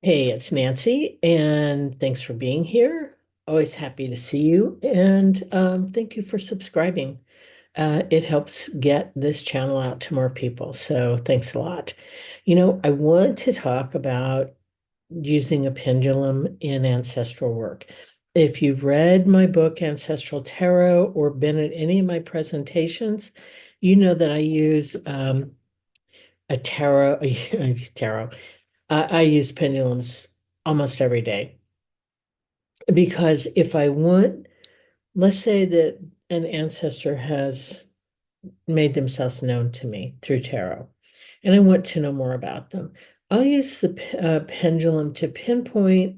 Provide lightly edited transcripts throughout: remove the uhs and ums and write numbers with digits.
Hey, it's Nancy, and thanks for being here. Always happy to see you, and thank you for subscribing. It helps get this channel out to more people, so thanks a lot. I want to talk about using a pendulum in ancestral work. If you've read my book, Ancestral Tarot, or been at any of my presentations, you know that I use a tarot, I use tarot. I use pendulums almost every day because if I want, let's say that an ancestor has made themselves known to me through tarot, and I want to know more about them, I'll use the pendulum to pinpoint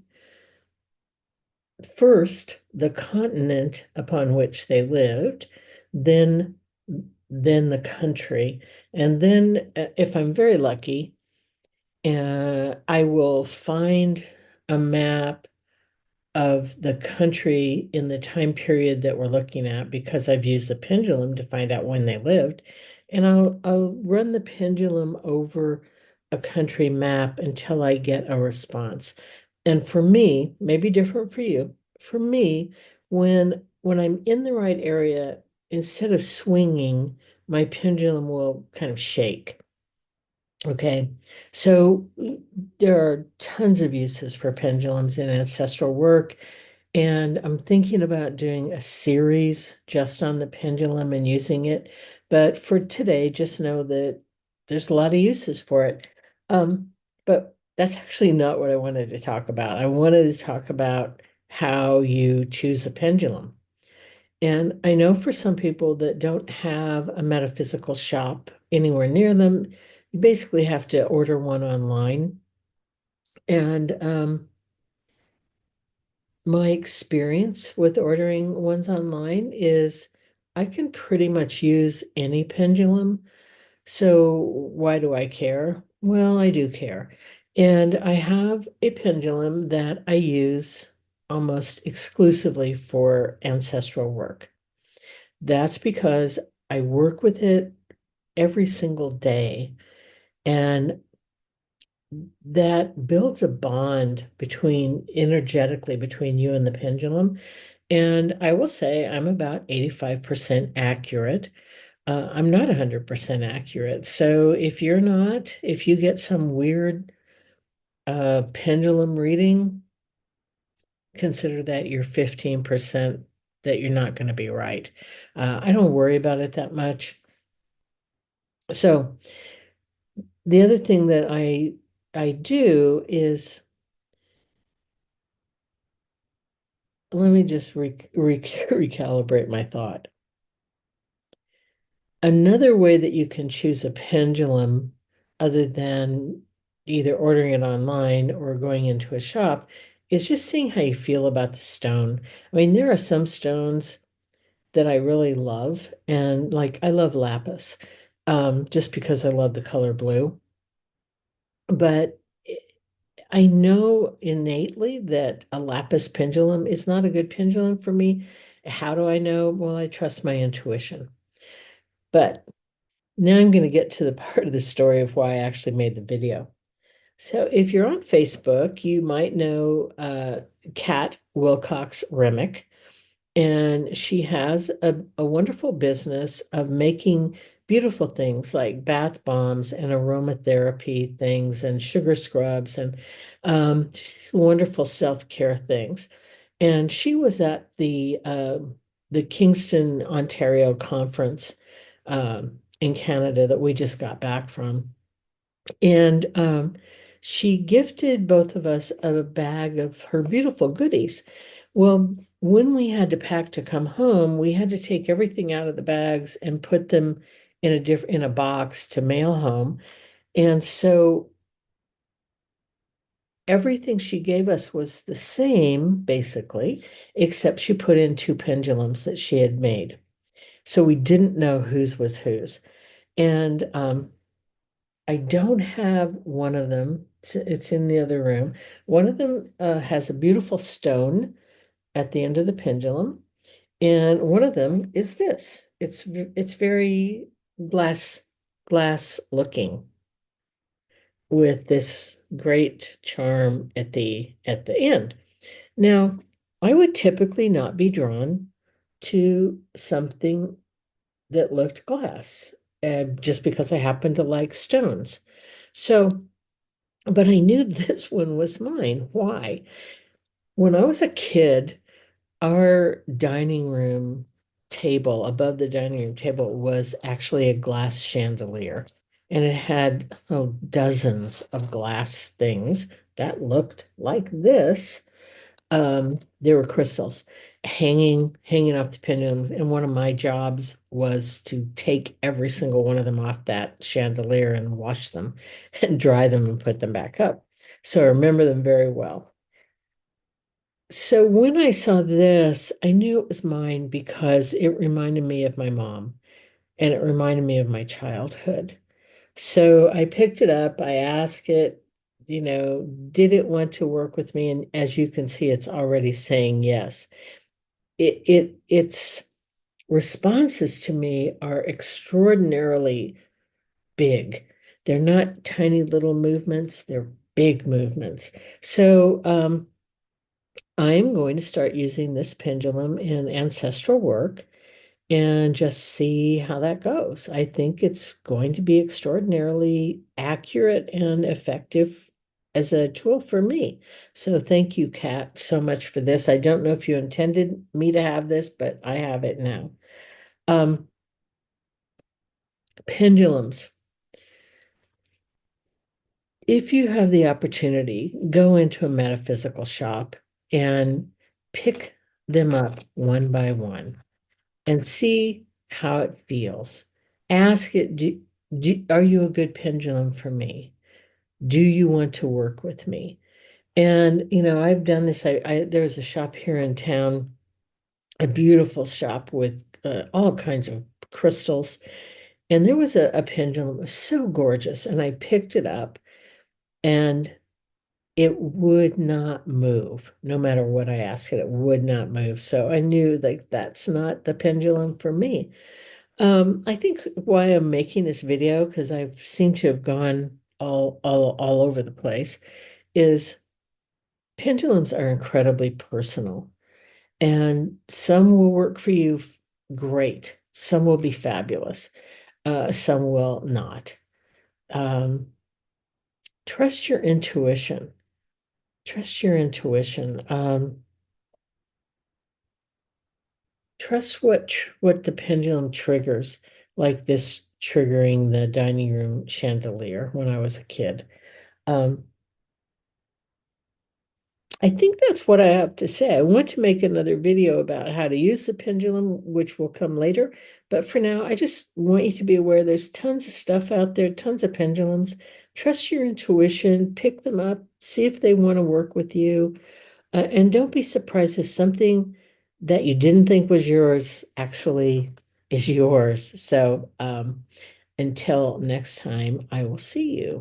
first the continent upon which they lived, then the country, and then if I'm very lucky, I will find a map of the country in the time period that we're looking at because I've used the pendulum to find out when they lived. And I'll run the pendulum over a country map until I get a response. And for me, maybe different for you, for me, when I'm in the right area, instead of swinging, my pendulum will kind of shake. Okay, so there are tons of uses for pendulums in ancestral work, and I'm thinking about doing a series just on the pendulum and using it. But for today, just know that there's a lot of uses for it. But that's actually not what I wanted to talk about. I wanted to talk about how you choose a pendulum. And I know for some people that don't have a metaphysical shop anywhere near them, you basically have to order one online. And my experience with ordering ones online is I can pretty much use any pendulum. So why do I care? Well, I do care. And I have a pendulum that I use almost exclusively for ancestral work. That's because I work with it every single day. And that builds a bond energetically between you and the pendulum. And I will say I'm about 85% accurate. I'm not 100% accurate. So if you get some weird pendulum reading, consider that you're 15% that you're not going to be right. I don't worry about it that much. So the other thing that I do is let me just recalibrate my thought. Another way that you can choose a pendulum other than either ordering it online or going into a shop is just seeing how you feel about the stone. I mean, there are some stones that I really love, and like I love lapis, just because I love the color blue. But I know innately that a lapis pendulum is not a good pendulum for me. How do I know? Well, I trust my intuition. But now I'm going to get to the part of the story of why I actually made the video. So if you're on Facebook, you might know Kat Wilcox Remick, and she has a wonderful business of making beautiful things like bath bombs and aromatherapy things and sugar scrubs and just these wonderful self-care things. And she was at the Kingston, Ontario conference in Canada that we just got back from. And she gifted both of us a bag of her beautiful goodies. Well, when we had to pack to come home, we had to take everything out of the bags and put them in a box to mail home. And so everything she gave us was the same, basically, except she put in two pendulums that she had made. So we didn't know whose was whose. And I don't have one of them. It's in the other room. One of them has a beautiful stone at the end of the pendulum, and one of them is this. It's very glass looking with this great charm at the end. Now, I would typically not be drawn to something that looked glass, just because I happen to like stones. So, but I knew this one was mine. Why? When I was a kid, our dining room table, above the dining room table, was actually a glass chandelier. And it had, oh, dozens of glass things that looked like this. They were crystals hanging off the pendulum. And one of my jobs was to take every single one of them off that chandelier and wash them and dry them and put them back up. So I remember them very well. So when I saw this, I knew it was mine because it reminded me of my mom and it reminded me of my childhood. So I picked it up, I asked it, did it want to work with me? And as you can see, it's already saying yes. Its responses to me are extraordinarily big. They're not tiny little movements, they're big movements. So I'm going to start using this pendulum in ancestral work and just see how that goes. I think it's going to be extraordinarily accurate and effective as a tool for me. So thank you, Kat, so much for this. I don't know if you intended me to have this, but I have it now. Um, Pendulums. If you have the opportunity, go into a metaphysical shop and pick them up one by one and see how it feels. Ask it, are you a good pendulum for me? Do you want to work with me? And, I've done this. There's a shop here in town, a beautiful shop with all kinds of crystals. And there was a pendulum, it was so gorgeous. And I picked it up and it would not move. No matter what I asked it, it would not move. So I knew like that's not the pendulum for me. I think why I'm making this video, because I've seemed to have gone all over the place, is pendulums are incredibly personal, and some will work for you great. Some will be fabulous. Some will not. Um, trust your intuition. Trust your intuition. Trust what the pendulum triggers, like this triggering the dining room chandelier when I was a kid. Um, I think that's what I have to say. I want to make another video about how to use the pendulum, which will come later. But for now, I just want you to be aware there's tons of stuff out there, tons of pendulums. Trust your intuition, pick them up, see if they want to work with you. And don't be surprised if something that you didn't think was yours actually is yours. So until next time, I will see you.